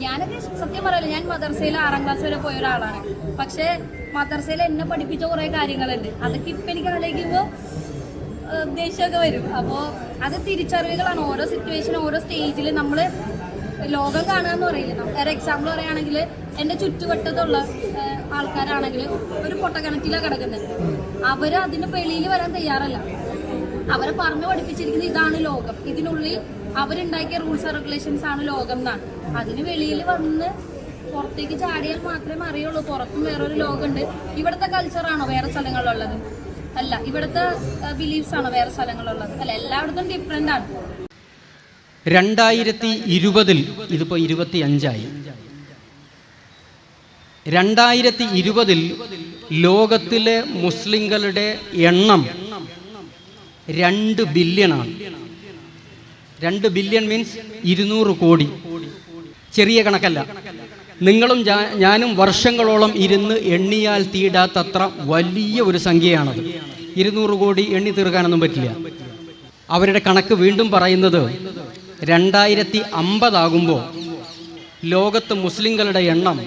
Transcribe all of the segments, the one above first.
ഞാനൊക്കെ സത്യം പറയല്ലോ, ഞാൻ മദർസയിൽ 6ാം ക്ലാസ് വരെ പോയ ഒരാളാണ്. പക്ഷെ മദർസയിൽ എന്നെ പഠിപ്പിച്ച കുറെ കാര്യങ്ങളുണ്ട്. അതൊക്കെ ഇപ്പൊ എനിക്ക് ആലോചിക്കുമ്പോൾ ദേഷ്യമൊക്കെ വരും. അപ്പോൾ അത് തിരിച്ചറിവുകളാണ്. ഓരോ സിറ്റുവേഷൻ, ഓരോ സ്റ്റേജിൽ നമ്മൾ ലോകം കാണുക എന്ന് പറയില്ല. ഒരു എക്സാമ്പിൾ പറയുകയാണെങ്കിൽ, എൻ്റെ ചുറ്റുവട്ടത്തുള്ള ആൾക്കാരാണെങ്കിൽ ഒരു പൊട്ടക്കിണറ്റിലാണ് കിടക്കുന്നത്. അവർ അതിന് വെളിയിൽ വരാൻ തയ്യാറല്ല. അവരെ പറഞ്ഞു പഠിപ്പിച്ചിരിക്കുന്നത് ഇതാണ് ലോകം, ഇതിനുള്ളിൽ അവരുണ്ടാക്കിയ റൂൾസ് ആൻഡ് റെഗുലേഷൻസ് ആണ് ലോകം എന്നാണ്. അതിന് വെളിയിൽ വന്ന് പുറത്തേക്ക് ചാടിയാൽ മാത്രമേ അറിയുള്ളൂ പുറത്തും വേറൊരു ലോകമുണ്ട്. ഇവിടുത്തെ കൾച്ചറാണോ വേറെ സ്ഥലങ്ങളിലുള്ളത്? അല്ല. ഇവിടുത്തെ ബിലീഫ്സ് ആണോ വേറെ സ്ഥലങ്ങളിലുള്ളത്? അല്ല. എല്ലായിടത്തും ഡിഫറെൻ്റ് ആണ്. 2020 ഇതിപ്പോൾ 25ആയി. 2020 ലോകത്തിലെ മുസ്ലിങ്ങളുടെ എണ്ണം 2 ബില്യണാണ്. 2 ബില്യൺ മീൻസ് 200 കോടി. ചെറിയ കണക്കല്ല. നിങ്ങളും ഞാനും വർഷങ്ങളോളം ഇരുന്ന് എണ്ണിയാൽ തീടാത്തത്ര വലിയ ഒരു സംഖ്യയാണത്. 200 കോടി എണ്ണി തീർക്കാനൊന്നും പറ്റില്ല. അവരുടെ കണക്ക് വീണ്ടും പറയുന്നത് 2050 ആകുമ്പോൾ ലോകത്ത് മുസ്ലിങ്ങളുടെ എണ്ണം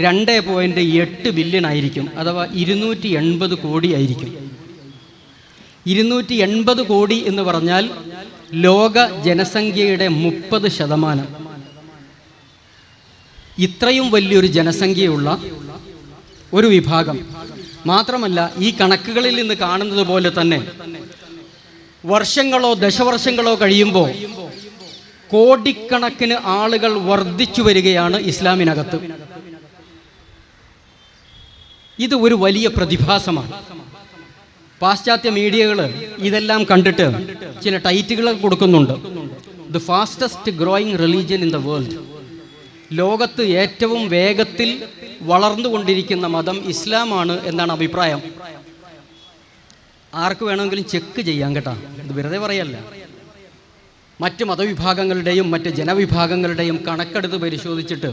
2.8 ബില്യൺ ആയിരിക്കും. അഥവാ 280 കോടി ആയിരിക്കും. 280 കോടി എന്ന് പറഞ്ഞാൽ ലോക ജനസംഖ്യയുടെ 30%. ഇത്രയും വലിയൊരു ജനസംഖ്യയുള്ള ഒരു വിഭാഗം. മാത്രമല്ല, ഈ കണക്കുകളിൽ നിന്ന് കാണുന്നത് പോലെ തന്നെ വർഷങ്ങളോ ദശവർഷങ്ങളോ കഴിയുമ്പോൾ കോടിക്കണക്കിന് ആളുകൾ വർദ്ധിച്ചു വരികയാണ് ഇസ്ലാമിനകത്ത്. ഇത് ഒരു വലിയ പ്രതിഭാസമാണ്. പാശ്ചാത്യ മീഡിയകൾ ഇതെല്ലാം കണ്ടിട്ട് ചില ടൈറ്റുകൾ കൊടുക്കുന്നുണ്ട്. The fastest growing religion in the world. ലോകത്ത് ഏറ്റവും വേഗത്തിൽ വളർന്നുകൊണ്ടിരിക്കുന്ന മതം ഇസ്ലാമാണ് എന്നാണ് അഭിപ്രായം. ആർക്ക് വേണമെങ്കിലും ചെക്ക് ചെയ്യാം കേട്ടോ, ഇത് വെറുതെ പറയല്ല. മറ്റ് മതവിഭാഗങ്ങളുടെയും മറ്റ് ജനവിഭാഗങ്ങളുടെയും കണക്കെടുത്ത് പരിശോധിച്ചിട്ട്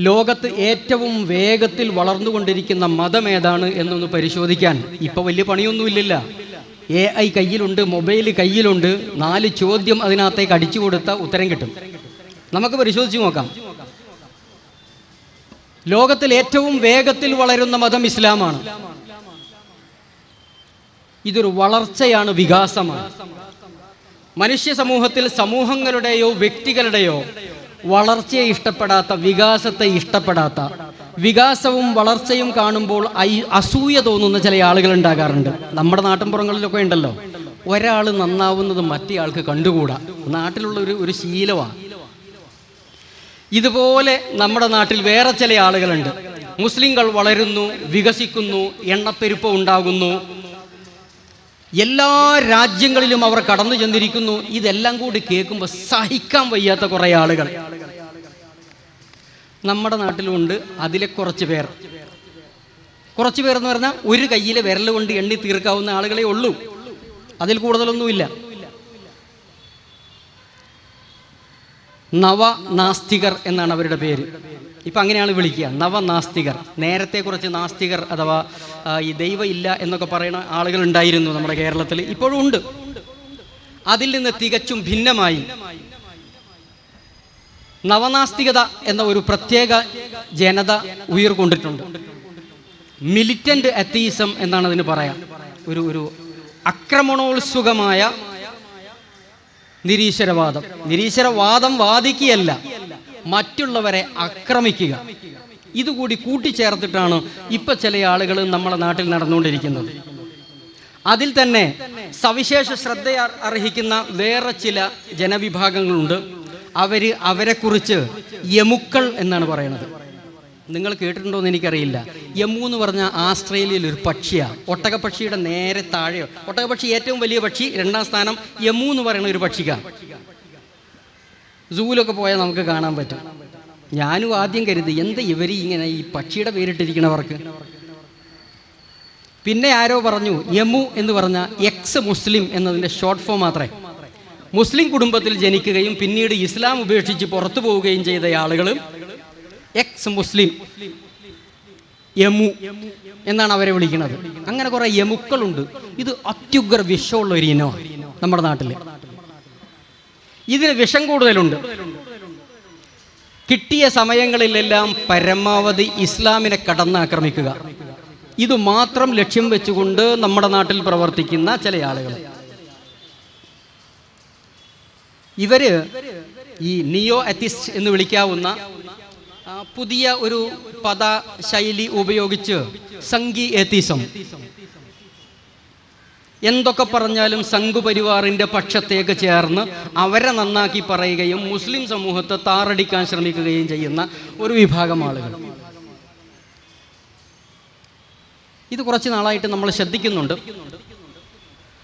ലോകത്ത് ഏറ്റവും വേഗത്തിൽ വളർന്നുകൊണ്ടിരിക്കുന്ന മതം ഏതാണ് എന്നൊന്ന് പരിശോധിക്കാൻ ഇപ്പോൾ വലിയ പണിയൊന്നുമില്ല. AI കയ്യിലുണ്ട്, മൊബൈൽ കയ്യിലുണ്ട്. 4 ചോദ്യം അതിനകത്തേക്ക് അടിച്ചു കൊടുത്ത ഉത്തരം കിട്ടും. നമുക്ക് പരിശോധിച്ച് നോക്കാം. ലോകത്തിൽ ഏറ്റവും വേഗത്തിൽ വളരുന്ന മതം ഇസ്ലാമാണ്. ഇതൊരു വളർച്ചയാണ്, വികാസമാണ്. മനുഷ്യ സമൂഹത്തിൽ സമൂഹങ്ങളുടെയോ വ്യക്തികളുടെയോ വളർച്ചയെ ഇഷ്ടപ്പെടാത്ത, വികാസത്തെ ഇഷ്ടപ്പെടാത്ത, വികാസവും വളർച്ചയും കാണുമ്പോൾ അസൂയ തോന്നുന്ന ചില ആളുകൾ ഉണ്ടാകാറുണ്ട്. നമ്മുടെ നാട്ടിൻപുറങ്ങളിലൊക്കെ ഉണ്ടല്ലോ, ഒരാൾ നന്നാവുന്നത് മറ്റേ ആൾക്ക് കണ്ടുകൂടാ. നാട്ടിലുള്ള ഒരു ശീലമാണ്. ഇതുപോലെ നമ്മുടെ നാട്ടിൽ വേറെ ചില ആളുകളുണ്ട്. മുസ്ലിങ്ങൾ വളരുന്നു, വികസിക്കുന്നു, എണ്ണപ്പെരുപ്പം ഉണ്ടാകുന്നു, എല്ലാ രാജ്യങ്ങളിലും അവർ കടന്നു ചെന്നിരിക്കുന്നു. ഇതെല്ലാം കൂടി കേൾക്കുമ്പോൾ സഹിക്കാൻ വയ്യാത്ത കുറേ ആളുകൾ നമ്മുടെ നാട്ടിലുണ്ട്. അതിലെ കുറച്ച് പേർ എന്ന് പറഞ്ഞാൽ ഒരു കയ്യിലെ വിരൽ കൊണ്ട് എണ്ണി തീർക്കാവുന്ന ആളുകളെ ഉള്ളൂ. അതിൽ കൂടുതലൊന്നുമില്ല. നവനാസ്തികർ എന്നാണ് അവരുടെ പേര്. ഇപ്പം അങ്ങനെയാണ് വിളിക്കുക, നവനാസ്തികർ. നേരത്തെ കുറച്ച് നാസ്തികർ അഥവാ ഈ ദൈവം ഇല്ല എന്നൊക്കെ പറയുന്ന ആളുകൾ ഉണ്ടായിരുന്നു നമ്മുടെ കേരളത്തിൽ, ഇപ്പോഴും ഉണ്ട്. അതിൽ നിന്ന് തികച്ചും ഭിന്നമായി നവനാസ്തികത എന്ന ഒരു പ്രത്യേക ജനത ഉയർക്കൊണ്ടിട്ടുണ്ട്. മിലിറ്റന്റ് അത്തീസം എന്നാണ് അതിന് പറയാം. ഒരു ആക്രമണോത്സുകമായ നിരീശ്വരവാദം വാദിക്കുകയല്ല, മറ്റുള്ളവരെ ആക്രമിക്കുക. ഇതുകൂടി കൂട്ടിച്ചേർത്തിട്ടാണ് ഇപ്പൊ ചില ആളുകൾ നമ്മുടെ നാട്ടിൽ നടന്നുകൊണ്ടിരിക്കുന്നത്. അതിൽ തന്നെ സവിശേഷ ശ്രദ്ധ അർഹിക്കുന്ന വേറെ ചില ജനവിഭാഗങ്ങളുണ്ട്. അവരെക്കുറിച്ച് യമുക്കൾ എന്നാണ് പറയുന്നത്. നിങ്ങൾ കേട്ടിട്ടുണ്ടോ എന്ന് എനിക്കറിയില്ല. യമു എന്ന് പറഞ്ഞാൽ ആസ്ട്രേലിയയിൽ ഒരു പക്ഷിയാണ്. ഒട്ടകപ്പക്ഷിയുടെ നേരെ താഴെയോ. ഒട്ടകപ്പക്ഷി ഏറ്റവും വലിയ പക്ഷി, 2ാം സ്ഥാനം യമു എന്ന് പറയുന്ന ഒരു പക്ഷിക്കാണ്. സൂവിലൊക്കെ പോയാൽ നമുക്ക് കാണാൻ പറ്റും. ഞാനും ആദ്യം കരുതി എന്താ ഇവർ ഇങ്ങനെ ഈ പക്ഷിയുടെ പേരിട്ടിരിക്കണവർക്ക്. പിന്നെ ആരോ പറഞ്ഞു യമു എന്ന് പറഞ്ഞാൽ എക്സ് മുസ്ലിം എന്നതിൻ്റെ ഷോർട്ട് ഫോം മാത്രമേ. മുസ്ലിം കുടുംബത്തിൽ ജനിക്കുകയും പിന്നീട് ഇസ്ലാം ഉപേക്ഷിച്ച് പുറത്തു പോവുകയും ചെയ്ത ആളുകൾ എക്സ് മുസ്ലിം, യമു എന്നാണ് അവരെ വിളിക്കുന്നത്. അങ്ങനെ കുറെ യമുക്കളുണ്ട്. ഇത് അത്യുഗ്ര വിഷമുള്ള ഒരു ഇനമാണ് നമ്മുടെ നാട്ടിൽ. ഇതിന് വിഷം കൂടുതലുണ്ട്. കിട്ടിയ സമയങ്ങളിലെല്ലാം പരമാവധി ഇസ്ലാമിനെ കടന്നാക്രമിക്കുക. ഇത് മാത്രം ലക്ഷ്യം വെച്ചുകൊണ്ട് നമ്മുടെ നാട്ടിൽ പ്രവർത്തിക്കുന്ന ചില ആളുകൾ, ഇവര് ഈ നിയോ അത്തിസ്റ്റ് എന്ന് വിളിക്കാവുന്ന പുതിയ ഒരു പദശൈലി ഉപയോഗിച്ച് സംഘി എത്തിസം, എന്തൊക്കെ പറഞ്ഞാലും സംഘുപരിവാറിന്റെ പക്ഷത്തേക്ക് ചേർന്ന് അവരെ നന്നാക്കി പറയുകയും മുസ്ലിം സമൂഹത്തെ താറടിക്കാൻ ശ്രമിക്കുകയും ചെയ്യുന്ന ഒരു വിഭാഗം ആളുകൾ. ഇത് കുറച്ച് നാളായിട്ട് നമ്മൾ ശ്രദ്ധിക്കുന്നുണ്ട്.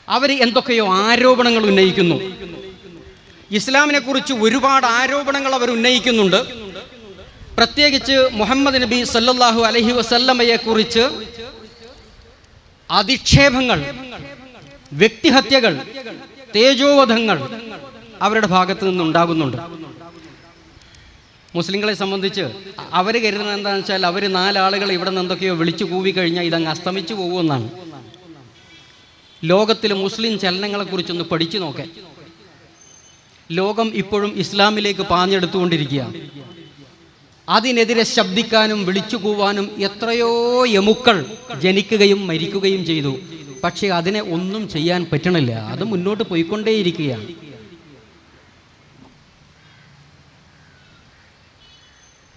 അവർ എന്തൊക്കെയോ ആരോപണങ്ങൾ ഉന്നയിക്കുന്നു. ഇസ്ലാമിനെ കുറിച്ച് ഒരുപാട് ആരോപണങ്ങൾ അവർ ഉന്നയിക്കുന്നുണ്ട്. പ്രത്യേകിച്ച് മുഹമ്മദ് നബി സല്ലല്ലാഹു അലൈഹി വസല്ലമയെ കുറിച്ച് അധിക്ഷേപങ്ങൾ, വ്യക്തിഹത്യകൾ, തേജോവധങ്ങൾ അവരുടെ ഭാഗത്ത് നിന്നുണ്ടാകുന്നുണ്ട്. മുസ്ലിങ്ങളെ സംബന്ധിച്ച് അവർ കരുതുന്നത് എന്താണെന്ന് വെച്ചാൽ അവർ 4 ആളുകൾ ഇവിടെ നിന്ന് എന്തൊക്കെയോ വിളിച്ചു കൂവി കഴിഞ്ഞാൽ ഇതങ്ങ് അസ്തമിച്ചു പോകുമെന്നാണ്. ലോകത്തിലെ മുസ്ലിം ചലനങ്ങളെക്കുറിച്ചൊന്ന് പഠിച്ചു നോക്കാൻ. ലോകം ഇപ്പോഴും ഇസ്ലാമിലേക്ക് പാഞ്ഞെടുത്തുകൊണ്ടിരിക്കുകയാണ്. അതിനെതിരെ ശബ്ദിക്കാനും വിളിച്ചു കൂവാനും എത്രയോ യമുക്കൾ ജനിക്കുകയും മരിക്കുകയും ചെയ്തു. പക്ഷെ അതിനെ ഒന്നും ചെയ്യാൻ പറ്റണില്ല. അത് മുന്നോട്ട് പോയിക്കൊണ്ടേയിരിക്കുകയാണ്.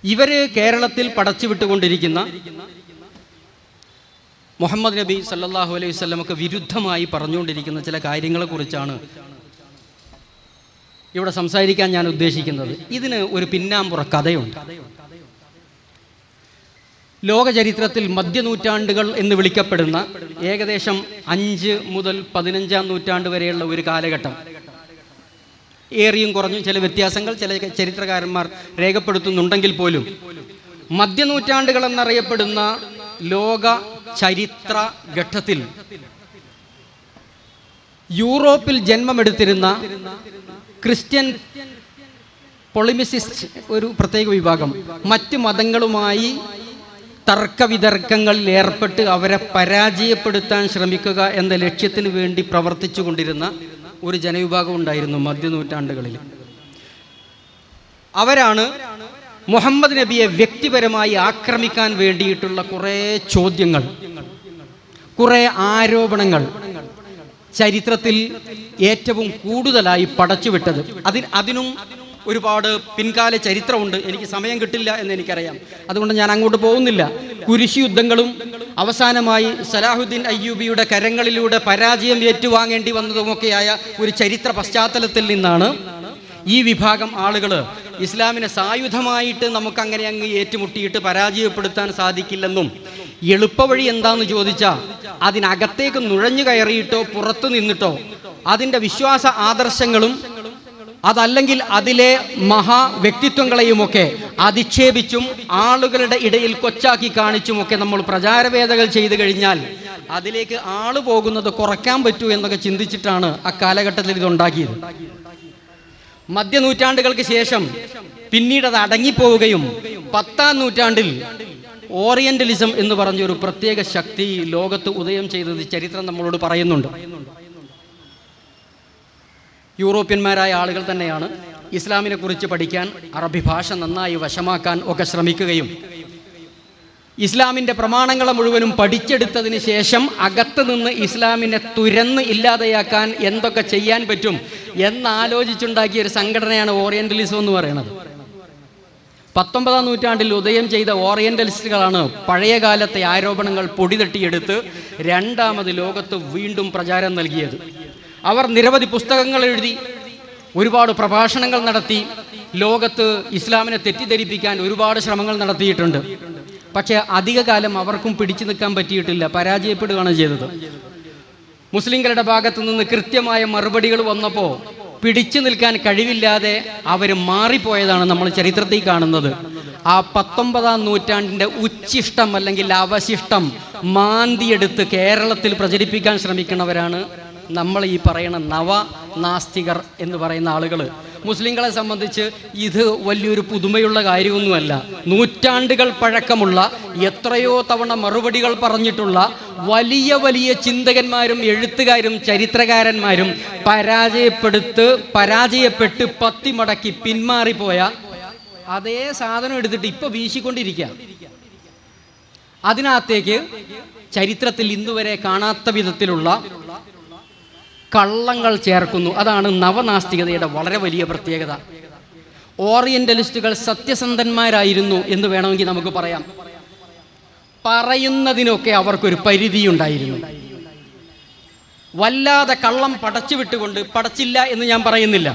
ഇവര് കേരളത്തിൽ പടച്ചുവിട്ടുകൊണ്ടിരിക്കുന്ന മുഹമ്മദ് നബി സല്ലല്ലാഹു അലൈഹി വസല്ലമക്ക് വിരുദ്ധമായി പറഞ്ഞുകൊണ്ടിരിക്കുന്ന ചില കാര്യങ്ങളെ കുറിച്ചാണ് ഇവിടെ സംസാരിക്കാൻ ഞാൻ ഉദ്ദേശിക്കുന്നത്. ഇതിന് ഒരു പിന്നാമ്പുറ കഥയുണ്ട്. ലോക ചരിത്രത്തിൽ മധ്യനൂറ്റാണ്ടുകൾ എന്ന് വിളിക്കപ്പെടുന്ന ഏകദേശം 5 മുതൽ 15-ാം നൂറ്റാണ്ട് വരെയുള്ള ഒരു കാലഘട്ടം, ഏറിയും കുറഞ്ഞും ചില വ്യത്യാസങ്ങൾ ചില ചരിത്രകാരന്മാർ രേഖപ്പെടുത്തുന്നുണ്ടെങ്കിൽ പോലും മധ്യനൂറ്റാണ്ടുകൾ എന്നറിയപ്പെടുന്ന ലോക ചരിത്ര ഘട്ടത്തിൽ യൂറോപ്പിൽ ജന്മമെടുത്തിരുന്ന ക്രിസ്ത്യൻ പൊളിമിസിസ്റ്റ് ഒരു പ്രത്യേക വിഭാഗം മറ്റ് മതങ്ങളുമായി തർക്കവിതർക്കങ്ങളിൽ ഏർപ്പെട്ട് അവരെ പരാജയപ്പെടുത്താൻ ശ്രമിക്കുക എന്ന ലക്ഷ്യത്തിന് വേണ്ടി പ്രവർത്തിച്ചു കൊണ്ടിരുന്ന ഒരു ജനവിഭാഗം ഉണ്ടായിരുന്നു മധ്യനൂറ്റാണ്ടുകളിൽ. അവരാണ് മുഹമ്മദ് നബിയെ വ്യക്തിപരമായി ആക്രമിക്കാൻ വേണ്ടിയിട്ടുള്ള കുറേ ചോദ്യങ്ങൾ, കുറേ ആരോപണങ്ങൾ ചരിത്രത്തിൽ ഏറ്റവും കൂടുതലായി പടച്ചുവിട്ടത്. അതിനും ഒരുപാട് പിൻകാല ചരിത്രമുണ്ട്. എനിക്ക് സമയം കിട്ടില്ല എന്ന് എനിക്കറിയാം, അതുകൊണ്ട് ഞാൻ അങ്ങോട്ട് പോകുന്നില്ല. കുരിശ് യുദ്ധങ്ങളും അവസാനമായി സലാഹുദ്ദീൻ അയ്യൂബിയുടെ കരങ്ങളിലൂടെ പരാജയം ഏറ്റുവാങ്ങേണ്ടി വന്നതുമൊക്കെയായ ഒരു ചരിത്ര പശ്ചാത്തലത്തിൽ നിന്നാണ് ഈ വിഭാഗം ആളുകൾ ഇസ്ലാമിനെ സായുധമായിട്ട് നമുക്കങ്ങനെ അങ്ങ് ഏറ്റുമുട്ടിയിട്ട് പരാജയപ്പെടുത്താൻ സാധിക്കില്ലെന്നും എളുപ്പവഴി എന്താണെന്ന് ചോദിച്ചാൽ അതിനകത്തേക്ക് നുഴഞ്ഞു കയറിയിട്ടോ പുറത്തു നിന്നിട്ടോ അതിൻ്റെ വിശ്വാസ ആദർശങ്ങളും അതല്ലെങ്കിൽ അതിലെ മഹാവ്യക്തിത്വങ്ങളെയുമൊക്കെ അധിക്ഷേപിച്ചും ആളുകളുടെ ഇടയിൽ കൊച്ചാക്കി കാണിച്ചുമൊക്കെ നമ്മൾ പ്രചാരവേദകൾ ചെയ്തു കഴിഞ്ഞാൽ അതിലേക്ക് ആള് പോകുന്നത് കുറയ്ക്കാൻ പറ്റൂ എന്നൊക്കെ ചിന്തിച്ചിട്ടാണ് ആ കാലഘട്ടത്തിൽ ഇതുണ്ടാക്കിയത്. മധ്യനൂറ്റാണ്ടുകൾക്ക് ശേഷം പിന്നീട് അത് അടങ്ങിപ്പോവുകയും 10-ാം നൂറ്റാണ്ടിൽ ഓറിയന്റലിസം എന്ന് പറഞ്ഞൊരു പ്രത്യേക ശക്തി ലോകത്ത് ഉദയം ചെയ്തത് ചരിത്രം നമ്മളോട് പറയുന്നുണ്ട്. യൂറോപ്യന്മാരായ ആളുകൾ തന്നെയാണ് ഇസ്ലാമിനെ കുറിച്ച് പഠിക്കാൻ, അറബി ഭാഷ നന്നായി വശമാക്കാൻ ഒക്കെ ശ്രമിക്കുകയും ഇസ്ലാമിൻ്റെ പ്രമാണങ്ങളെ മുഴുവനും പഠിച്ചെടുത്തതിന് ശേഷം അകത്ത് നിന്ന് ഇസ്ലാമിനെ തുരന്ന് ഇല്ലാതെയാക്കാൻ എന്തൊക്കെ ചെയ്യാൻ പറ്റും എന്നാലോചിച്ചുണ്ടാക്കിയ ഒരു സംഘടനയാണ് ഓറിയന്റലിസം എന്ന് പറയുന്നത്. 19-ാം നൂറ്റാണ്ടിൽ ഉദയം ചെയ്ത ഓറിയന്റലിസ്റ്റുകളാണ് പഴയകാലത്തെ ആരോപണങ്ങൾ പൊടിതട്ടിയെടുത്ത് രണ്ടാമത് ലോകത്ത് വീണ്ടും പ്രചാരം നൽകിയത്. അവർ നിരവധി പുസ്തകങ്ങൾ എഴുതി, ഒരുപാട് പ്രഭാഷണങ്ങൾ നടത്തി, ലോകത്ത് ഇസ്ലാമിനെ തെറ്റിദ്ധരിപ്പിക്കാൻ ഒരുപാട് ശ്രമങ്ങൾ നടത്തിയിട്ടുണ്ട്. പക്ഷേ അധികകാലം അവർക്കും പിടിച്ചു നിൽക്കാൻ പറ്റിയിട്ടില്ല, പരാജയപ്പെടുകയാണ് ചെയ്തത്. മുസ്ലിങ്ങളുടെ ഭാഗത്തു നിന്ന് കൃത്യമായ മറുപടികൾ വന്നപ്പോൾ പിടിച്ചു നിൽക്കാൻ കഴിവില്ലാതെ അവർ മാറിപ്പോയതാണ് നമ്മൾ ചരിത്രത്തിൽ കാണുന്നത്. ആ 19-ാം നൂറ്റാണ്ടിൻ്റെ ഉച്ഛിഷ്ടം അല്ലെങ്കിൽ അവശിഷ്ടം മാന്തിയെടുത്ത് കേരളത്തിൽ പ്രചരിപ്പിക്കാൻ ശ്രമിക്കുന്നവരാണ് നമ്മൾ ഈ പറയുന്ന നവ നാസ്തികർ എന്ന് പറയുന്ന ആളുകൾ. മുസ്ലിങ്ങളെ സംബന്ധിച്ച് ഇത് വലിയൊരു പുതുമയുള്ള കാര്യമൊന്നുമല്ല. നൂറ്റാണ്ടുകൾ പഴക്കമുള്ള, എത്രയോ തവണ മറുപടികൾ പറഞ്ഞിട്ടുള്ള വലിയ വലിയ ചിന്തകന്മാരും എഴുത്തുകാരും ചരിത്രകാരന്മാരും പരാജയപ്പെട്ട് പത്തിമടക്കി പിന്മാറിപ്പോയ അതേ സാധനം എടുത്തിട്ട് ഇപ്പൊ വീശിക്കൊണ്ടിരിക്കുക. അതിനകത്തേക്ക് ചരിത്രത്തിൽ ഇന്നുവരെ കാണാത്ത വിധത്തിലുള്ള കള്ളങ്ങൾ ചേർക്കുന്നു. അതാണ് നവനാസ്തികതയുടെ വളരെ വലിയ പ്രത്യേകത. ഓറിയന്റലിസ്റ്റുകൾ സത്യസന്ധന്മാരായിരുന്നു എന്ന് വേണമെങ്കിൽ നമുക്ക് പറയാം. പറയുന്നതിനൊക്കെ അവർക്കൊരു പരിധിയുണ്ടായിരുന്നു. വല്ലാതെ കള്ളം പടച്ചു വിട്ടുകൊണ്ട്, പടച്ചില്ല എന്ന് ഞാൻ പറയുന്നില്ല,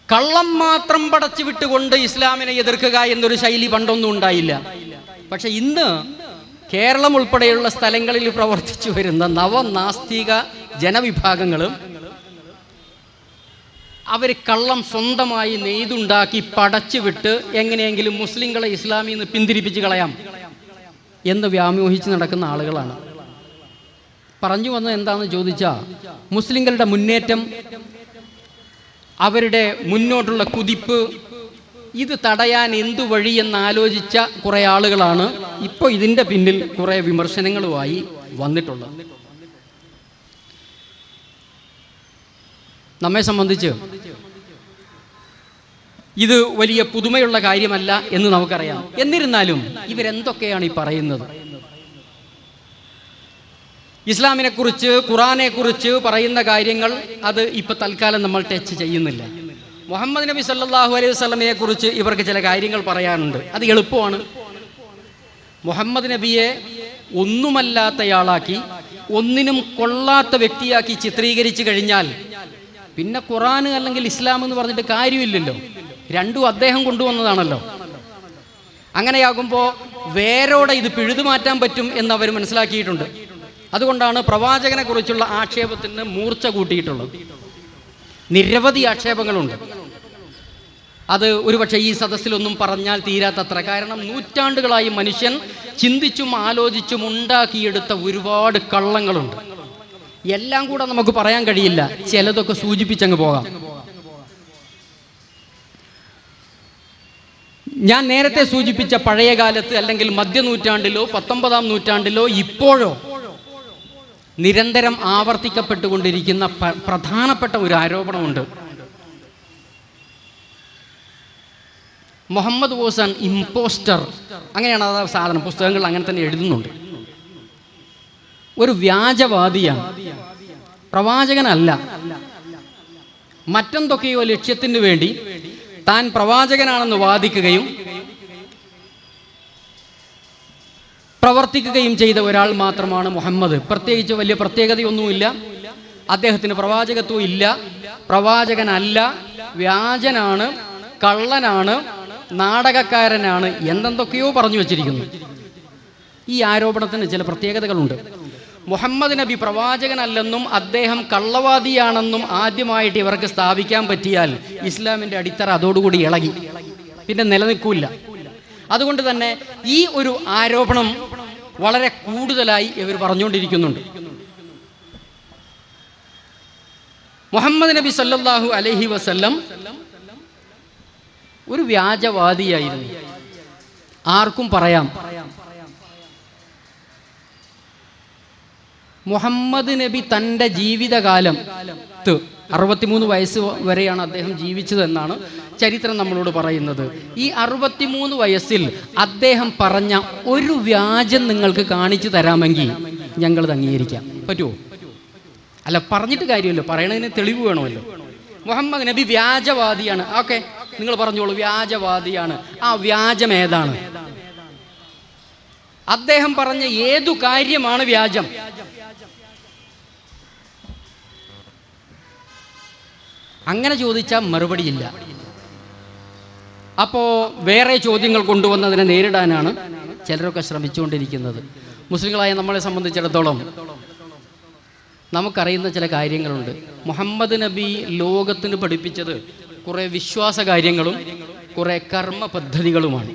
കള്ളം മാത്രം പടച്ചു വിട്ടുകൊണ്ട് ഇസ്ലാമിനെ എതിർക്കുക എന്നൊരു ശൈലി പണ്ടൊന്നും ഉണ്ടായില്ല. പക്ഷെ ഇന്ന് കേരളം ഉൾപ്പെടെയുള്ള സ്ഥലങ്ങളിൽ പ്രവർത്തിച്ചു വരുന്ന നവനാസ്തിക ജനവിഭാഗങ്ങളും അവർ കള്ളം സ്വന്തമായി നെയ്തുണ്ടാക്കി പടച്ചു വിട്ട് എങ്ങനെയെങ്കിലും മുസ്ലിങ്ങളെ ഇസ്ലാമിൽ നിന്ന് പിന്തിരിപ്പിച്ച് കളയാം എന്ന് വ്യാമോഹിച്ച് നടക്കുന്ന ആളുകളാണ്. പറഞ്ഞു വന്നത് എന്താണെന്ന് ചോദിച്ചാൽ, മുസ്ലിങ്ങളുടെ മുന്നേറ്റം, അവരുടെ മുന്നോട്ടുള്ള കുതിപ്പ്, ഇത് തടയാൻ എന്തു വഴിയെന്ന് ആലോചിച്ച കുറേ ആളുകളാണ് ഇപ്പോൾ ഇതിൻ്റെ പിന്നിൽ കുറേ വിമർശനങ്ങളുമായി വന്നിട്ടുള്ളത്. നമ്മെ സംബന്ധിച്ച് ഇത് വലിയ പുതുമയുള്ള കാര്യമല്ല എന്ന് നമുക്കറിയാം. എന്നിരുന്നാലും ഇവരെന്തൊക്കെയാണ് ഈ പറയുന്നത്? ഇസ്ലാമിനെക്കുറിച്ച്, ഖുറാനെക്കുറിച്ച് പറയുന്ന കാര്യങ്ങൾ അത് ഇപ്പം തൽക്കാലം നമ്മൾ ടച്ച് ചെയ്യുന്നില്ല. മുഹമ്മദ് നബി സല്ലല്ലാഹു അലൈഹി വസല്ലമയെ കുറിച്ച് ഇവർക്ക് ചില കാര്യങ്ങൾ പറയാനുണ്ട്. അത് എളുപ്പമാണ്. മുഹമ്മദ് നബിയെ ഒന്നുമല്ലാത്തയാളാക്കി, ഒന്നിനും കൊള്ളാത്ത വ്യക്തിയാക്കി ചിത്രീകരിച്ചു കഴിഞ്ഞാൽ പിന്നെ ഖുറാൻ അല്ലെങ്കിൽ ഇസ്ലാം എന്ന് പറഞ്ഞിട്ട് കാര്യമില്ലല്ലോ. രണ്ടും അദ്ദേഹം കൊണ്ടുവന്നതാണല്ലോ. അങ്ങനെയാകുമ്പോൾ വേരോടെ ഇത് പിഴുതു മാറ്റാൻ പറ്റും എന്ന് അവർ മനസ്സിലാക്കിയിട്ടുണ്ട്. അതുകൊണ്ടാണ് പ്രവാചകനെ കുറിച്ചുള്ള ആക്ഷേപത്തിന് മൂർച്ച കൂട്ടിയിട്ടുള്ളത്. നിരവധി ആക്ഷേപങ്ങളുണ്ട്. അത് ഒരുപക്ഷെ ഈ സദസ്സിലൊന്നും പറഞ്ഞാൽ തീരാത്തത്ര. കാരണം നൂറ്റാണ്ടുകളായി മനുഷ്യൻ ചിന്തിച്ചും ആലോചിച്ചും ഉണ്ടാക്കിയെടുത്ത ഒരുപാട് കള്ളങ്ങളുണ്ട്. എല്ലാം കൂടെ നമുക്ക് പറയാൻ കഴിയില്ല. ചിലതൊക്കെ സൂചിപ്പിച്ചങ്ങ് പോകാം. ഞാൻ നേരത്തെ സൂചിപ്പിച്ച പഴയ കാലത്ത് അല്ലെങ്കിൽ മധ്യനൂറ്റാണ്ടിലോ 19-ാം നൂറ്റാണ്ടിലോ ഇപ്പോഴോ നിരന്തരം ആവർത്തിക്കപ്പെട്ടുകൊണ്ടിരിക്കുന്ന പ്രധാനപ്പെട്ട ഒരു ആരോപണമുണ്ട്. Muhammad was an impostor. അങ്ങനെയാണ് ആ സാധനം. പുസ്തകങ്ങൾ അങ്ങനെ തന്നെ എഴുതുന്നുണ്ട്. ഒരു വ്യാജവാദിയാണ്, പ്രവാചകനല്ല. മറ്റെന്തൊക്കെയോ ലക്ഷ്യത്തിന് വേണ്ടി താൻ പ്രവാചകനാണെന്ന് വാദിക്കുകയും പ്രവർത്തിക്കുകയും ചെയ്ത ഒരാൾ മാത്രമാണ് മുഹമ്മദ്. പ്രത്യേകിച്ച് വലിയ പ്രത്യേകതയൊന്നുമില്ല. അദ്ദേഹത്തിന് പ്രവാചകത്വം ഇല്ല, പ്രവാചകനല്ല, വ്യാജനാണ്, കള്ളനാണ്, നാടകക്കാരനാണ്, എന്തെന്തൊക്കെയോ പറഞ്ഞു വച്ചിരിക്കുന്നു. ഈ ആരോപണത്തിന് ചില പ്രത്യേകതകളുണ്ട്. മുഹമ്മദ് നബി പ്രവാചകനല്ലെന്നും അദ്ദേഹം കള്ളവാദിയാണെന്നും ആദ്യമായിട്ട് ഇവർക്ക് സ്ഥാപിക്കാൻ പറ്റിയാൽ ഇസ്ലാമിൻ്റെ അടിത്തറ അതോടുകൂടി ഇളകി, പിന്നെ നിലനിൽക്കില്ല. അതുകൊണ്ട് തന്നെ ഈ ഒരു ആരോപണം വളരെ കൂടുതലായി ഇവർ പറഞ്ഞുകൊണ്ടിരിക്കുന്നുണ്ട്. മുഹമ്മദ് നബി സല്ലല്ലാഹു അലൈഹി വസല്ലം ഒരു വ്യാജവാദിയായിരുന്നു. ആർക്കും പറയാം. മുഹമ്മദ് നബി തൻ്റെ ജീവിതകാലം 63 വയസ്സ് വരെയാണ് അദ്ദേഹം ജീവിച്ചതെന്നാണ് ചരിത്രം നമ്മളോട് പറയുന്നത്. ഈ 63 വയസ്സിൽ അദ്ദേഹം പറഞ്ഞ ഒരു വ്യാജം നിങ്ങൾക്ക് കാണിച്ചു തരാമെങ്കിൽ ഞങ്ങളത് അംഗീകരിക്കാം. പറ്റുമോ? അല്ല, പറഞ്ഞിട്ട് കാര്യമല്ലോ, പറയണതിന് തെളിവ് വേണമല്ലോ. മുഹമ്മദ് നബി വ്യാജവാദിയാണ്. ഓക്കെ, നിങ്ങൾ പറഞ്ഞോളൂ, വ്യാജവാദിയാണ്. ആ വ്യാജം ഏതാണ്? അദ്ദേഹം പറഞ്ഞ ഏതു കാര്യമാണ് വ്യാജം? അങ്ങനെ ചോദിച്ചാൽ മറുപടിയില്ല. അപ്പോൾ വേറെ ചോദ്യങ്ങൾ കൊണ്ടുവന്നതിനെ നേരിടാനാണ് ചിലരൊക്കെ ശ്രമിച്ചുകൊണ്ടിരിക്കുന്നത്. മുസ്ലിങ്ങളായ നമ്മളെ സംബന്ധിച്ചിടത്തോളം നമുക്കറിയുന്ന ചില കാര്യങ്ങളുണ്ട്. മുഹമ്മദ് നബി ലോകത്തിന് പഠിപ്പിച്ചത് കുറേ വിശ്വാസ കാര്യങ്ങളും കുറേ കർമ്മ പദ്ധതികളുമാണ്.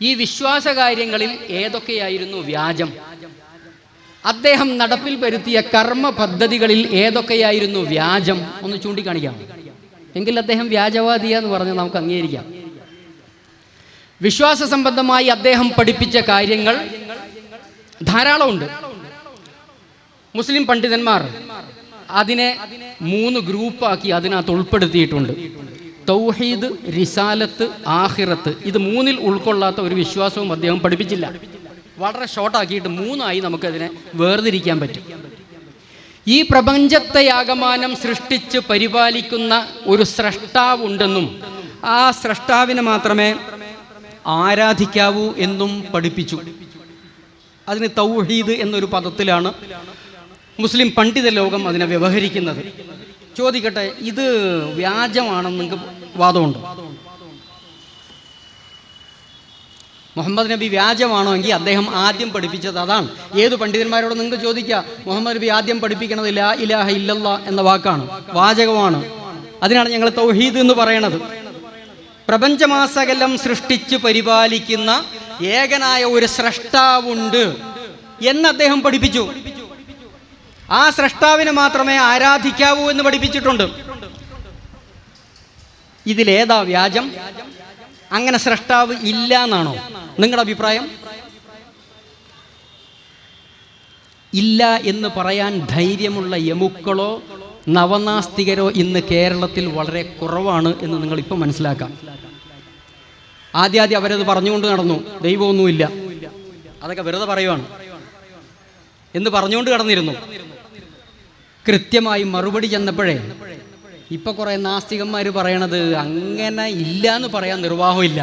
ഈ വിശ്വാസ കാര്യങ്ങളിൽ ഏതൊക്കെയായിരുന്നു വ്യാജം? അദ്ദേഹം നടപ്പിൽ വരുത്തിയ കർമ്മ പദ്ധതികളിൽ ഏതൊക്കെയായിരുന്നു വ്യാജം? ഒന്ന് ചൂണ്ടിക്കാണിക്കാം. എങ്കിൽ അദ്ദേഹം വ്യാജവാദിയാന്ന് പറഞ്ഞ് നമുക്ക് അംഗീകരിക്കാം. വിശ്വാസ സംബന്ധമായി അദ്ദേഹം പഠിപ്പിച്ച കാര്യങ്ങൾ ധാരാളമുണ്ട്. മുസ്ലിം പണ്ഡിതന്മാർ അതിനെ 3 ഗ്രൂപ്പാക്കി അതിനകത്ത് ഉൾപ്പെടുത്തിയിട്ടുണ്ട്. തൗഹീദ്, റിസാലത്ത്, ആഖിറത്ത്. ഇത് 3-ൽ ഉൾക്കൊള്ളാത്ത ഒരു വിശ്വാസവും അദ്ദേഹം പഠിപ്പിച്ചില്ല. വളരെ ഷോർട്ടാക്കിയിട്ട് 3ആയി നമുക്കതിനെ വേർതിരിക്കാൻ പറ്റും. ഈ പ്രപഞ്ചത്തെ ആകമാനം സൃഷ്ടിച്ച് പരിപാലിക്കുന്ന ഒരു സ്രഷ്ടാവുണ്ടെന്നും ആ സ്രഷ്ടാവിനെ മാത്രമേ ആരാധിക്കാവൂ എന്നും പഠിപ്പിച്ചു. അതിന് തൗഹീദ് എന്നൊരു പദത്തിലാണ് മുസ്ലിം പണ്ഡിത ലോകം അതിനെ വ്യവഹരിക്കുന്നത്. ചോദിക്കട്ടെ, ഇത് വ്യാജമാണെന്ന് നിങ്ങൾക്ക് വാദമുണ്ടോ? മുഹമ്മദ് നബി വ്യാജമാണോ എങ്കിൽ അദ്ദേഹം ആദ്യം പഠിപ്പിച്ചത് അതാണ്. ഏത് പണ്ഡിതന്മാരോട് നിങ്ങൾക്ക് ചോദിക്കുക, മുഹമ്മദ് നബി ആദ്യം പഠിപ്പിക്കണത് ലാ ഇലാഹ ഇല്ലല്ലാഹ് എന്ന വാക്കാണ്, വാചകമാണ്. അതിനാണ് ഞങ്ങൾ തൗഹീദ് എന്ന് പറയണത്. പ്രപഞ്ചമാസകലം സൃഷ്ടിച്ച് പരിപാലിക്കുന്ന ഏകനായ ഒരു സ്രഷ്ടാവുണ്ട് എന്ന് അദ്ദേഹം പഠിപ്പിച്ചു. ആ സ്രഷ്ടാവിനെ മാത്രമേ ആരാധിക്കാവൂ എന്ന് പഠിപ്പിച്ചിട്ടുണ്ട്. ഇതിലേതാ വ്യാജം? അങ്ങനെ സ്രഷ്ടാവ് ഇല്ല എന്നാണോ നിങ്ങളുടെ അഭിപ്രായം? ഇല്ല എന്ന് പറയാൻ ധൈര്യമുള്ള യമുക്കളോ നവനാസ്തികരോ ഇന്ന് കേരളത്തിൽ വളരെ കുറവാണ് എന്ന് നിങ്ങൾ ഇപ്പം മനസ്സിലാക്കാം. ആദ്യം അവരത് പറഞ്ഞുകൊണ്ട് നടന്നു, ദൈവമൊന്നുമില്ല, അതൊക്കെ വെറുതെ പറയുവാണ് എന്ന് പറഞ്ഞുകൊണ്ട് കടന്നിരുന്നു. കൃത്യമായി മറുപടി ചെന്നപ്പോഴേ ഇപ്പൊ കുറെ നാസ്തികന്മാർ പറയണത് അങ്ങനെ ഇല്ല എന്ന് പറയാൻ നിർവാഹമില്ല.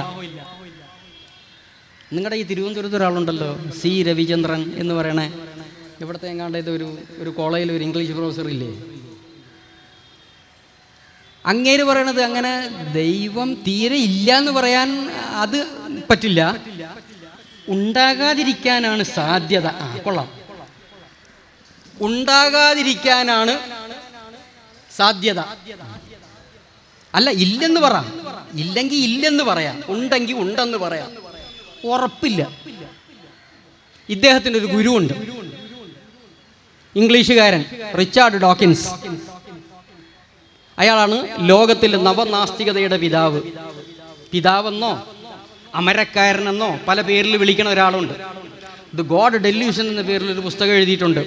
നിങ്ങളുടെ ഈ തിരുവനന്തപുരത്ത് ഒരാളുണ്ടല്ലോ, സി രവിചന്ദ്രൻ എന്ന് പറയണേ, ഇവിടുത്തെ എങ്ങാണ്ട് ഒരു കോളേജിൽ ഒരു ഇംഗ്ലീഷ് പ്രൊഫസർ ഇല്ലേ, അങ്ങേര് പറയണത് അങ്ങനെ ദൈവം തീരെ ഇല്ല എന്ന് പറയാൻ അത് പറ്റില്ല, ഉണ്ടാകാതിരിക്കാനാണ് സാധ്യത. കൊള്ളാം, ഉണ്ടാകാതിരിക്കാനാണ് സാധ്യത. അല്ല, ഇല്ലെന്ന് പറ, ഇല്ലെങ്കിൽ ഇല്ലെന്ന് പറയാം, ഉണ്ടെങ്കിൽ ഉണ്ടെന്ന് പറയാം, ഉറപ്പില്ല. ഇദ്ദേഹത്തിൻ്റെ ഒരു ഗുരുവുണ്ട്, ഇംഗ്ലീഷുകാരൻ റിച്ചാർഡ് ഡോക്കിൻസ്. അയാളാണ് ലോകത്തിലെ നവനാസ്തികതയുടെ പിതാവ്. പിതാവെന്നോ അമരക്കാരനെന്നോ പല പേരിൽ വിളിക്കണ ഒരാളുണ്ട്. ദ ഗോഡ് ഡെല്യൂഷൻ എന്ന പേരിൽ ഒരു പുസ്തകം എഴുതിയിട്ടുണ്ട്.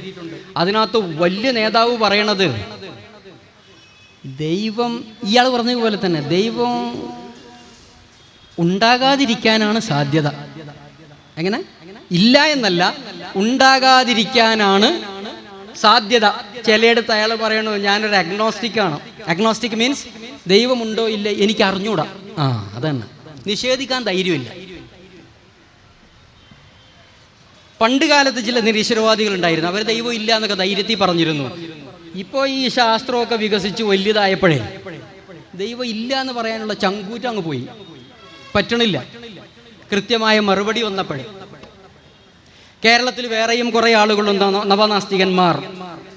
അതിനകത്ത് വലിയ നേതാവ് പറയണത് ദൈവം, ഇയാൾ പറഞ്ഞ പോലെ തന്നെ, ദൈവം ഉണ്ടാകാതിരിക്കാനാണ് സാധ്യത. എങ്ങനെ? ഇല്ല എന്നല്ല, ഉണ്ടാകാതിരിക്കാനാണ് സാധ്യത. ചിലയിടത്ത് അയാൾ പറയണു ഞാനൊരു അഗ്നോസ്റ്റിക് ആണ്. അഗ്നോസ്റ്റിക് മീൻസ് ദൈവമുണ്ടോ ഇല്ല എനിക്ക് അറിഞ്ഞൂടാ. അതന്നെ, നിഷേധിക്കാൻ ധൈര്യമില്ല. പണ്ട് കാലത്ത് ചില നിരീശ്വരവാദികൾ ഉണ്ടായിരുന്നു, അവർ ദൈവം ഇല്ല എന്നൊക്കെ ധൈര്യത്തിൽ പറഞ്ഞിരുന്നു. ഇപ്പോൾ ഈ ശാസ്ത്രമൊക്കെ വികസിച്ച് വലിയതായപ്പോഴേ ദൈവം ഇല്ല എന്ന് പറയാനുള്ള ചങ്കൂറ്റം അങ്ങ് പോയി, പറ്റണില്ല. കൃത്യമായ മറുപടി വന്നപ്പോഴേ കേരളത്തിൽ വേറെയും കുറെ ആളുകളുണ്ട്, നവനാസ്തികന്മാർ.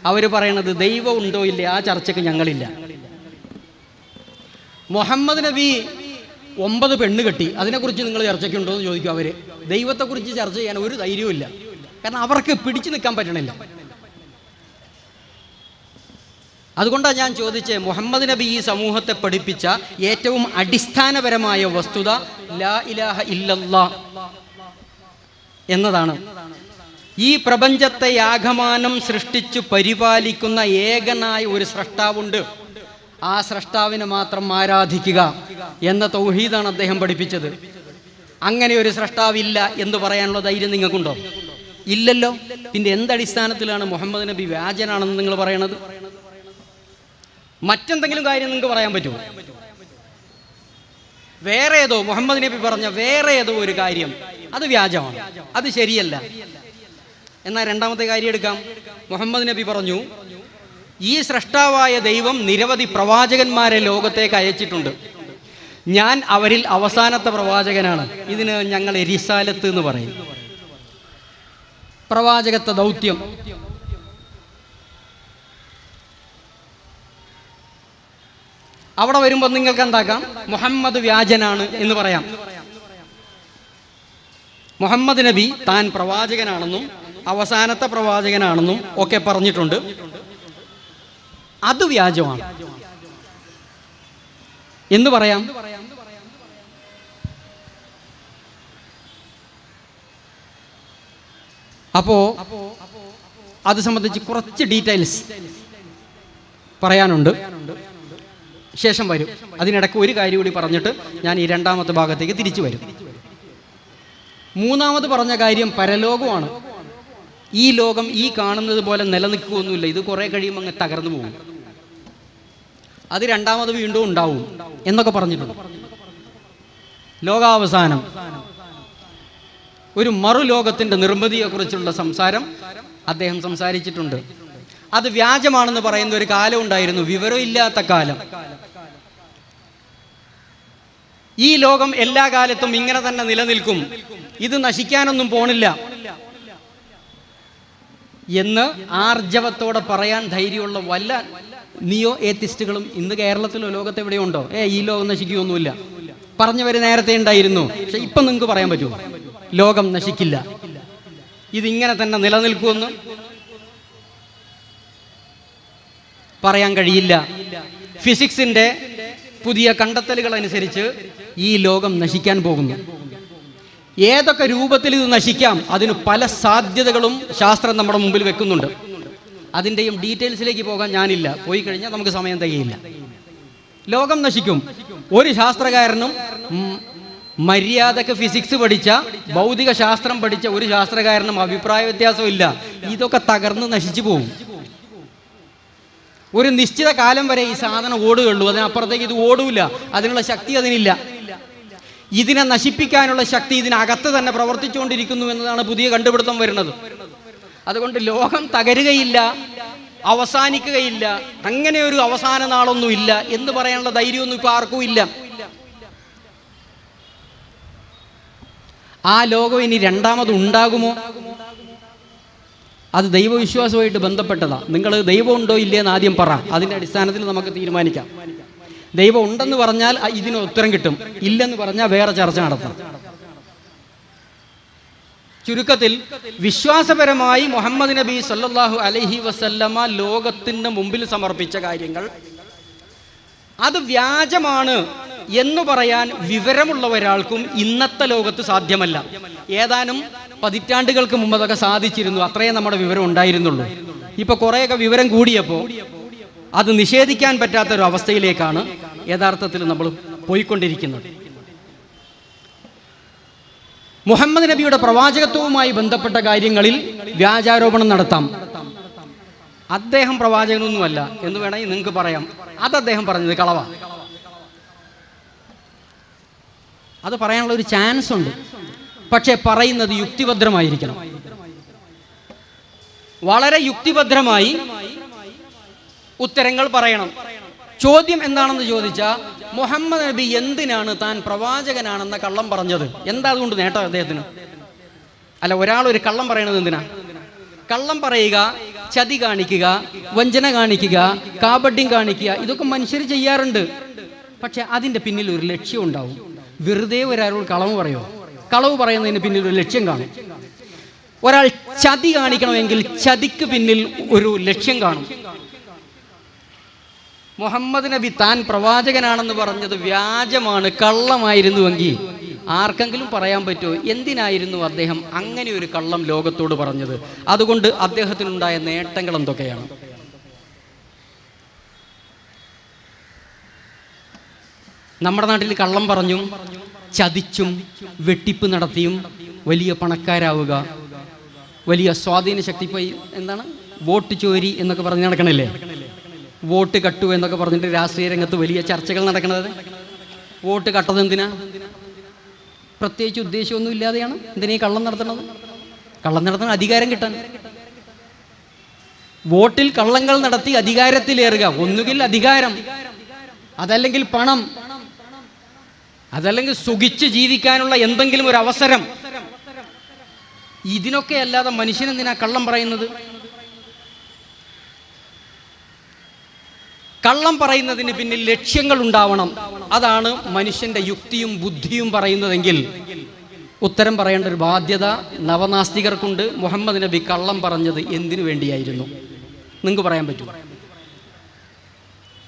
അവർ പറയണത് ദൈവം ഉണ്ടോ ഇല്ലേ ആ ചർച്ചയ്ക്ക് ഞങ്ങളില്ല. മുഹമ്മദ് നബി 9 പെണ്ണ് കെട്ടി, അതിനെക്കുറിച്ച് നിങ്ങൾ ചർച്ചയ്ക്കുണ്ടോ എന്ന് ചോദിക്കും. അവര് ദൈവത്തെക്കുറിച്ച് ചർച്ച ചെയ്യാൻ ഒരു ധൈര്യവും ഇല്ല, കാരണം അവർക്ക് പിടിച്ചു നിൽക്കാൻ പറ്റണില്ല. അതുകൊണ്ടാണ് ഞാൻ ചോദിച്ചത്, മുഹമ്മദ് നബി ഈ സമൂഹത്തെ പഠിപ്പിച്ച ഏറ്റവും അടിസ്ഥാനപരമായ വസ്തുത ലാ ഇലാഹ ഇല്ലല്ലാഹ് എന്നതാണ്. ഈ പ്രപഞ്ചത്തെ ആകമാനം സൃഷ്ടിച്ചു പരിപാലിക്കുന്ന ഏകനായ ഒരു സ്രഷ്ടാവുണ്ട്, ആ സ്രഷ്ടാവിനെ മാത്രം ആരാധിക്കുക എന്ന തൗഹീദാണ് അദ്ദേഹം പഠിപ്പിച്ചത്. അങ്ങനെ ഒരു സ്രഷ്ടാവില്ല എന്ന് പറയാനുള്ള ധൈര്യം നിങ്ങൾക്കുണ്ടോ? ഇല്ലല്ലോ. പിന്നെ എന്തടിസ്ഥാനത്തിലാണ് മുഹമ്മദ് നബി വ്യാജനാണെന്ന് നിങ്ങൾ പറയണത്? മറ്റെന്തെങ്കിലും കാര്യം നിങ്ങൾക്ക് പറയാൻ പറ്റുമോ? വേറെ ഏതോ മുഹമ്മദ് നബി പറഞ്ഞ വേറെ ഏതോ ഒരു കാര്യം അത് വ്യാജമാണ്, അത് ശരിയല്ല. എന്നാൽ രണ്ടാമത്തെ കാര്യം എടുക്കാം. മുഹമ്മദ് നബി പറഞ്ഞു, ഈ സ്രഷ്ടാവായ ദൈവം നിരവധി പ്രവാചകന്മാരെ ലോകത്തേക്ക് അയച്ചിട്ടുണ്ട്, ഞാൻ അവരിൽ അവസാനത്തെ പ്രവാചകനാണ്. ഇതിന് ഞങ്ങൾ റിസാലത്ത് എന്ന് പറയും, പ്രവാചകത്വ ദൗത്യം. അവിടെ വരുമ്പോൾ നിങ്ങൾക്ക് എന്താക്കാം, മുഹമ്മദ് വ്യാജനാണ് എന്ന് പറയാം. മുഹമ്മദ് നബി താൻ പ്രവാചകനാണെന്നും അവസാനത്തെ പ്രവാചകനാണെന്നും ഒക്കെ പറഞ്ഞിട്ടുണ്ട്, അത് വ്യാജമാണ് എന്ന് പറയാം. അപ്പോ അത് സംബന്ധിച്ച് കുറച്ച് ഡീറ്റെയിൽസ് പറയാനുണ്ട്, ശേഷം വരും. അതിനിടയ്ക്ക് ഒരു കാര്യം കൂടി പറഞ്ഞിട്ട് ഞാൻ ഈ രണ്ടാമത്തെ ഭാഗത്തേക്ക് തിരിച്ചു വരും. മൂന്നാമത് പറഞ്ഞ കാര്യം പരലോകമാണ്. ഈ ലോകം ഈ കാണുന്നത് പോലെ നിലനിൽക്കുകയൊന്നുമില്ല, ഇത് കുറെ കഴിയുമ്പോൾ അങ്ങ് തകർന്നു പോകും, അത് രണ്ടാമത് വീണ്ടും ഉണ്ടാവും എന്നൊക്കെ പറഞ്ഞിട്ടുണ്ട്. ലോകാവസാനം, ഒരു മറുലോകത്തിന്റെ നിർമ്മിതിയെക്കുറിച്ചുള്ള സംസാരം അദ്ദേഹം സംസാരിച്ചിട്ടുണ്ട്. അത് വ്യാജമാണെന്ന് പറയുന്ന ഒരു കാലം ഉണ്ടായിരുന്നു, വിവരമില്ലാത്ത കാലം. ഈ ലോകം എല്ലാ കാലത്തും ഇങ്ങനെ തന്നെ നിലനിൽക്കും, ഇത് നശിക്കാനൊന്നും പോണില്ല എന്ന് ആർജവത്തോടെ പറയാൻ ധൈര്യമുള്ള വല്ല നിയോ ഏത്തിസ്റ്റുകളും ഇന്ന് കേരളത്തിലോ ലോകത്തെവിടെയോ ഉണ്ടോ? ഈ ലോകം നശിക്കുകയൊന്നുമില്ല പറഞ്ഞവര് നേരത്തെ ഉണ്ടായിരുന്നു. പക്ഷെ ഇപ്പൊ നിങ്ങൾക്ക് പറയാൻ പറ്റുമോ ലോകം നശിക്കില്ല, ഇതിങ്ങനെ തന്നെ നിലനിൽക്കുമെന്ന്? പറയാൻ കഴിയില്ല. ഫിസിക്സിന്റെ പുതിയ കണ്ടെത്തലുകൾ അനുസരിച്ച് ഈ ലോകം നശിക്കാൻ പോകുന്നു. ഏതൊക്കെ രൂപത്തിൽ ഇത് നശിക്കാം, അതിന് പല സാധ്യതകളും ശാസ്ത്രം നമ്മുടെ മുമ്പിൽ വെക്കുന്നുണ്ട്. അതിൻ്റെയും ഡീറ്റെയിൽസിലേക്ക് പോകാൻ ഞാനില്ല, പോയി കഴിഞ്ഞാൽ നമുക്ക് സമയം തികയില്ല. ലോകം നശിക്കും. ഒരു ശാസ്ത്രകാരനും മര്യാദക്ക് ഫിസിക്സ് പഠിച്ച, ഭൗതിക ശാസ്ത്രം പഠിച്ച ഒരു ശാസ്ത്രകാരനും അഭിപ്രായ വ്യത്യാസവും ഇല്ല, ഇതൊക്കെ തകർന്ന് നശിച്ചു പോകും. ഒരു നിശ്ചിത കാലം വരെ ഈ സാധനം ഓടുകയുള്ളൂ, അതിനപ്പുറത്തേക്ക് ഇത് ഓടൂല, അതിനുള്ള ശക്തി അതിനില്ല. ഇതിനെ നശിപ്പിക്കാനുള്ള ശക്തി ഇതിനകത്ത് തന്നെ പ്രവർത്തിച്ചുകൊണ്ടിരിക്കുന്നു എന്നതാണ് പുതിയ കണ്ടുപിടുത്തം വരുന്നത്. അതുകൊണ്ട് ലോകം തകരുകയില്ല, അവസാനിക്കുകയില്ല, അങ്ങനെ ഒരു അവസാന നാളൊന്നും ഇല്ല എന്ന് പറയാനുള്ള ധൈര്യമൊന്നും ഇപ്പൊ ആർക്കും ഇല്ല. ആ ലോകം ഇനി രണ്ടാമത് ഉണ്ടാകുമോ? അത് ദൈവവിശ്വാസമായിട്ട് ബന്ധപ്പെട്ടതാ. നിങ്ങൾ ദൈവം ഉണ്ടോ ഇല്ലയെന്ന് ആദ്യം പറ, അതിൻ്റെ അടിസ്ഥാനത്തിൽ നമുക്ക് തീരുമാനിക്കാം. ദൈവം ഉണ്ടെന്ന് പറഞ്ഞാൽ ഇതിന് ഉത്തരം കിട്ടും, ഇല്ലെന്ന് പറഞ്ഞാൽ വേറെ ചർച്ച നടത്താം. ചുരുക്കത്തിൽ വിശ്വാസപരമായി മുഹമ്മദ് നബി സല്ലല്ലാഹു അലൈഹി വസല്ലമ ലോകത്തിന് മുമ്പിൽ സമർപ്പിച്ച കാര്യങ്ങൾ അത് വ്യാജമാണ് എന്ന് പറയാൻ വിവരമുള്ള ഒരാൾക്കും ഇന്നത്തെ ലോകത്ത് സാധ്യമല്ല. ഏതാനും പതിറ്റാണ്ടുകൾക്ക് മുമ്പ് അതൊക്കെ സാധിച്ചിരുന്നു, അത്രയും നമ്മുടെ വിവരം ഉണ്ടായിരുന്നുള്ളൂ. ഇപ്പൊ കുറേയൊക്കെ വിവരം കൂടിയപ്പോൾ അത് നിഷേധിക്കാൻ പറ്റാത്തൊരു അവസ്ഥയിലേക്കാണ് യഥാർത്ഥത്തിൽ നമ്മൾ പോയിക്കൊണ്ടിരിക്കുന്നത്. മുഹമ്മദ് നബിയുടെ പ്രവാചകത്വവുമായി ബന്ധപ്പെട്ട കാര്യങ്ങളിൽ വ്യാജാരോപണം നടത്താം. അദ്ദേഹം പ്രവാചകനൊന്നുമല്ല എന്ന് വേണമെങ്കിൽ നിങ്ങൾക്ക് പറയാം, അത് അദ്ദേഹം പറഞ്ഞത് കളവാ. അത് പറയാനുള്ള ഒരു ചാൻസ് ഉണ്ട്, പക്ഷെ പറയുന്നത് യുക്തിഭദ്രമായിരിക്കണം. വളരെ യുക്തിഭദ്രമായി ഉത്തരങ്ങൾ പറയണം. ചോദ്യം എന്താണെന്ന് ചോദിച്ചാൽ, മുഹമ്മദ് നബി എന്തിനാണ് താൻ പ്രവാചകനാണെന്ന കള്ളം പറഞ്ഞത്? എന്താ അതുകൊണ്ട് നേട്ടം അദ്ദേഹത്തിന്? അല്ല, ഒരാൾ ഒരു കള്ളം പറയണത് എന്തിനാ? കള്ളം പറയുക, ചതി കാണിക്കുക, വഞ്ചന കാണിക്കുക, കാപട്യം കാണിക്കുക, ഇതൊക്കെ മനുഷ്യർ ചെയ്യാറുണ്ട്. പക്ഷെ അതിന്റെ പിന്നിൽ ഒരു ലക്ഷ്യം ഉണ്ടാവും. വെറുതെ ഒരാളോട് കളവ് പറയോ? കളവ് പറയുന്നതിന് പിന്നിൽ ഒരു ലക്ഷ്യം കാണും. ഒരാൾ ചതി കാണിക്കണമെങ്കിൽ ചതിക്ക് പിന്നിൽ ഒരു ലക്ഷ്യം കാണും. മുഹമ്മദ് നബി താൻ പ്രവാചകനാണെന്ന് പറഞ്ഞത് വ്യാജമാണ്, കള്ളമായിരുന്നുവെങ്കിൽ ആർക്കെങ്കിലും പറയാൻ പറ്റുമോ എന്തിനായിരുന്നു അദ്ദേഹം അങ്ങനെ ഒരു കള്ളം ലോകത്തോട് പറഞ്ഞത്? അതുകൊണ്ട് അദ്ദേഹത്തിനുണ്ടായ നേട്ടങ്ങൾ എന്തൊക്കെയാണ്? നമ്മുടെ നാട്ടിൽ കള്ളം പറഞ്ഞും ചതിച്ചും വെട്ടിപ്പ് നടത്തിയും വലിയ പണക്കാരാവുക, വലിയ സ്വാധീന ശക്തി, ഇപ്പൊ എന്താണ് വോട്ട് ചോരി എന്നൊക്കെ പറഞ്ഞ് നടക്കണില്ലേ? വോട്ട് കട്ടു എന്നൊക്കെ പറഞ്ഞിട്ട് രാഷ്ട്രീയ രംഗത്ത് വലിയ ചർച്ചകൾ നടക്കുന്നത്. വോട്ട് കട്ടത് എന്തിനാ? പ്രത്യേകിച്ച് ഉദ്ദേശമൊന്നും ഇല്ലാതെയാണ് എന്തിനാ ഈ കള്ളം നടത്തുന്നത്? കള്ളം നടത്തുന്ന അധികാരം കിട്ടാൻ. വോട്ടിൽ കള്ളങ്ങൾ നടത്തി അധികാരത്തിലേറുക. ഒന്നുകിൽ അധികാരം, അതല്ലെങ്കിൽ പണം, അതല്ലെങ്കിൽ സുഖിച്ച് ജീവിക്കാനുള്ള എന്തെങ്കിലും ഒരു അവസരം. ഇതിനൊക്കെ അല്ലാതെ മനുഷ്യനെന്തിനാ കള്ളം പറയുന്നത്? കള്ളം പറയുന്നതിന് പിന്നിൽ ലക്ഷ്യങ്ങൾ ഉണ്ടാവണം. അതാണ് മനുഷ്യന്റെ യുക്തിയും ബുദ്ധിയും പറയുന്നതെങ്കിൽ ഉത്തരം പറയേണ്ട ഒരു ബാധ്യത നവനാസ്തികർക്കുണ്ട്. മുഹമ്മദ് നബി കള്ളം പറഞ്ഞത് എന്തിനു വേണ്ടിയായിരുന്നു? നിങ്ങൾക്ക് പറയാൻ പറ്റുമോ?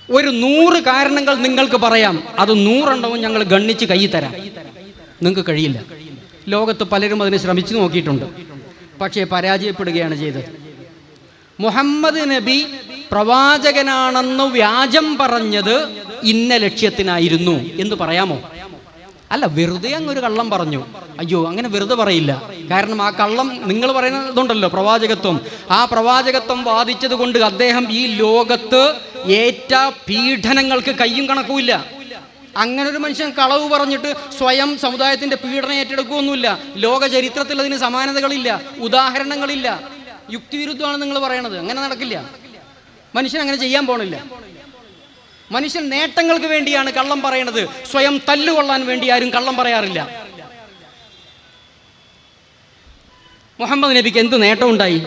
ഒരു 100 കാരണങ്ങൾ നിങ്ങൾക്ക് പറയാം, അത് 100 എണ്ണവും ഞങ്ങൾ ഗണ്ണിച്ച് കൈ തരാം. നിങ്ങൾക്ക് കഴിയില്ല. ലോകത്ത് പലരും അതിന് ശ്രമിച്ചു നോക്കിയിട്ടുണ്ട്, പക്ഷേ പരാജയപ്പെടുകയാണ് ചെയ്തത്. മുഹമ്മദ് നബി പ്രവാചകനാണെന്ന് വ്യാജം പറഞ്ഞത് ഇന്ന ലക്ഷ്യത്തിനായിരുന്നു എന്ന് പറയാമോ? അല്ല, വെറുതെ അങ്ങൊരു കള്ളം പറഞ്ഞു. അയ്യോ, അങ്ങനെ വെറുതെ പറയില്ല. കാരണം ആ കള്ളം നിങ്ങൾ പറയുന്നതുണ്ടല്ലോ പ്രവാചകത്വം, ആ പ്രവാചകത്വം വാദിച്ചത് കൊണ്ട് അദ്ദേഹം ഈ ലോകത്ത് ഏറ്റ പീഡനങ്ങൾക്ക് കയ്യും കണക്കുമില്ല. അങ്ങനെ ഒരു മനുഷ്യൻ കളവ് പറഞ്ഞിട്ട് സ്വയം സമുദായത്തിന്റെ പീഡനം ഏറ്റെടുക്കുകയൊന്നുമില്ല. ലോക ചരിത്രത്തിൽ അതിന് സമാനതകളില്ല, ഉദാഹരണങ്ങളില്ല. യുക്തിവിരുദ്ധമാണ് നിങ്ങൾ പറയണത്. അങ്ങനെ നടക്കില്ല. മനുഷ്യൻ അങ്ങനെ ചെയ്യാൻ പോണില്ല. മനുഷ്യൻ നേട്ടങ്ങൾക്ക് വേണ്ടിയാണ് കള്ളം പറയണത്. സ്വയം തല്ലുകൊള്ളാൻ വേണ്ടി ആരും കള്ളം പറയാറില്ല. മുഹമ്മദ് നബിക്ക് എന്ത് നേട്ടമുണ്ടായി?